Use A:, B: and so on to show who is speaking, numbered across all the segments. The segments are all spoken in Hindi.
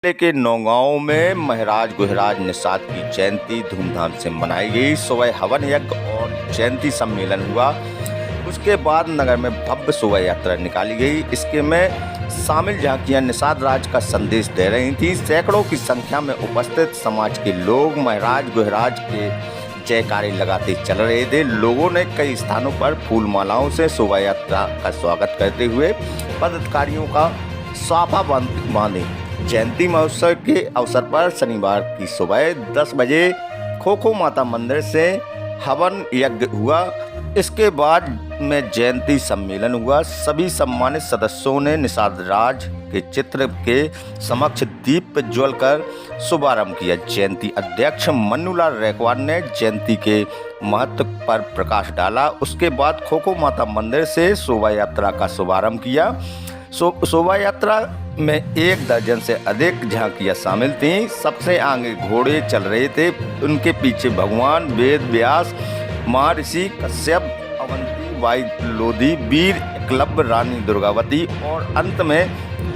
A: जिले के नौगांव में महाराज गुहराज निषाद की जयंती धूमधाम से मनाई गई। सुबह हवन यज्ञ और जयंती सम्मेलन हुआ। उसके बाद नगर में भव्य शोभा यात्रा निकाली गई। इसके में शामिल झांकियां निषाद राज का संदेश दे रही थी। सैकड़ों की संख्या में उपस्थित समाज के लोग महाराज गुहराज के जयकारे लगाते चल रहे थे। लोगों ने कई स्थानों पर फूल मालाओं से शोभा यात्रा का स्वागत करते हुए पदाधिकारियों का साफा बांधे। जयंती महोत्सव के अवसर पर शनिवार की सुबह 10 बजे खोखो माता मंदिर से हवन यज्ञ हुआ। इसके बाद में जयंती सम्मेलन हुआ। सभी सम्मानित सदस्यों ने निषाद राज के चित्र के समक्ष दीप प्रज्वल कर शुभारंभ किया। जयंती अध्यक्ष मन्नूलाल रैकवार ने जयंती के महत्व पर प्रकाश डाला। उसके बाद खोखो माता मंदिर से शोभा यात्रा का शुभारंभ किया। शोभा यात्रा में 1 दर्जन से अधिक झांकियां शामिल थीं। सबसे आगे घोड़े चल रहे थे। उनके पीछे भगवान वेद व्यास, महर्षि कश्यप, अवंती बाई लोधी, वीर एकलव्य, रानी दुर्गावती और अंत में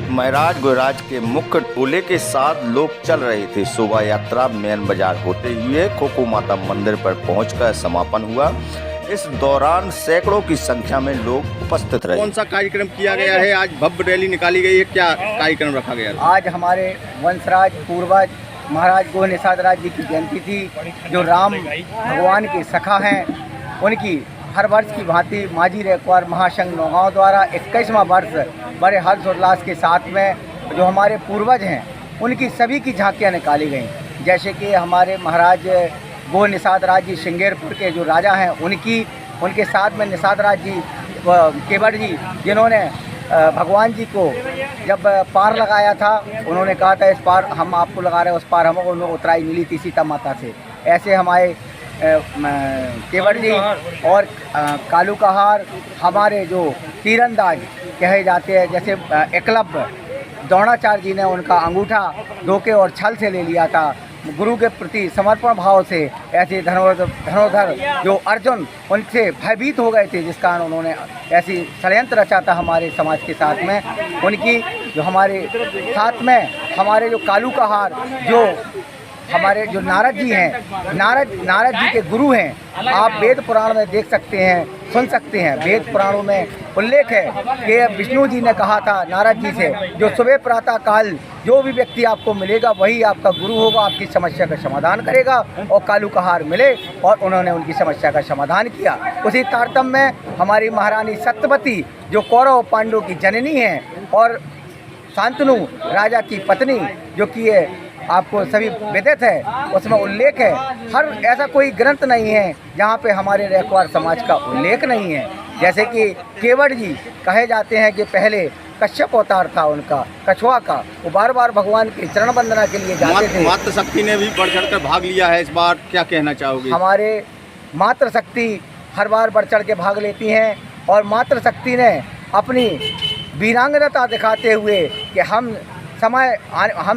A: महाराज गुहराज के मुख्य टोले के साथ लोग चल रहे थे। शोभा यात्रा मेन बाजार होते हुए खोखो माता मंदिर पर पहुंचकर समापन हुआ। इस दौरान सैकड़ों की संख्या में लोग उपस्थित रहे।
B: कौन सा कार्यक्रम किया गया है? आज भव्य रैली निकाली गई है, क्या कार्यक्रम रखा गया है?
C: आज हमारे वंशराज पूर्वज महाराज गुह निषाद राज जी की जयंती थी, जो राम भगवान के सखा हैं। उनकी हर वर्ष की भांति माजी रैकवार महासंघ नौगांव द्वारा 21वां वर्ष बड़े हर्षोल्लास के साथ में जो हमारे पूर्वज हैं उनकी सभी की झांकियाँ निकाली गईं। जैसे कि हमारे महाराज गुह निषाद राज जी श्रृंगेरपुर के जो राजा हैं उनके साथ में निषाद राज जी केवट जी, जिन्होंने भगवान जी को जब पार लगाया था, उन्होंने कहा था इस पार हम आपको लगा रहे हैं, उस पार हमको उतराई मिली थी सीता माता से। ऐसे हमारे केवट जी और कालू कहार हमारे जो तीरंदाज कहे जाते हैं, जैसे एकलव्य द्रोणाचार्य जी ने उनका अंगूठा धोखे और छल से ले लिया था गुरु के प्रति समर्पण भाव से। ऐसे धनुर्धर जो अर्जुन उनसे भयभीत हो गए थे, जिस कारण उन्होंने ऐसी षड्यंत्र रचा था हमारे समाज के साथ में। उनकी जो हमारे साथ में हमारे जो कालू कहार जो हमारे जो नारद जी हैं, नारद जी के गुरु हैं। आप वेद पुराण में देख सकते हैं, सुन सकते हैं। वेद पुराणों में उल्लेख है कि विष्णु जी ने कहा था नारद जी से, जो सुबह प्रातः काल जो भी व्यक्ति आपको मिलेगा वही आपका गुरु होगा, आपकी समस्या का समाधान करेगा। और कालू कहार मिले और उन्होंने उनकी समस्या का समाधान किया। उसी तारतम्य में हमारी महारानी सत्यवती जो कौरव पांडु की जननी हैं और शांतनु राजा की पत्नी, जो कि ये आपको सभी विदित है, उसमें उल्लेख है। हर ऐसा कोई ग्रंथ नहीं है जहाँ पे हमारे रैकवार समाज का उल्लेख नहीं है। जैसे कि केवट जी कहे जाते हैं कि पहले कश्यप अवतार था उनका, कछुआ का। वो बार बार भगवान की चरण वंदना के लिए जाते थे।
B: मातृशक्ति ने भी बढ़ चढ़ कर भाग लिया है इस बार, क्या कहना चाहोगे?
C: हमारे मातृशक्ति हर बार बढ़ चढ़ के भाग लेती हैं और मातृशक्ति ने अपनी वीरांगनता दिखाते हुए कि हम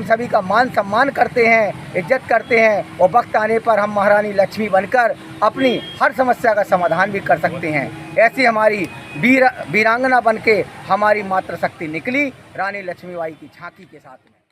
C: सभी का मान सम्मान करते हैं, इज्जत करते हैं और वक्त आने पर हम महारानी लक्ष्मी बनकर अपनी हर समस्या का समाधान भी कर सकते हैं। ऐसी हमारी वीरांगना बनके हमारी मातृशक्ति निकली रानी लक्ष्मीबाई की झांकी के साथ में।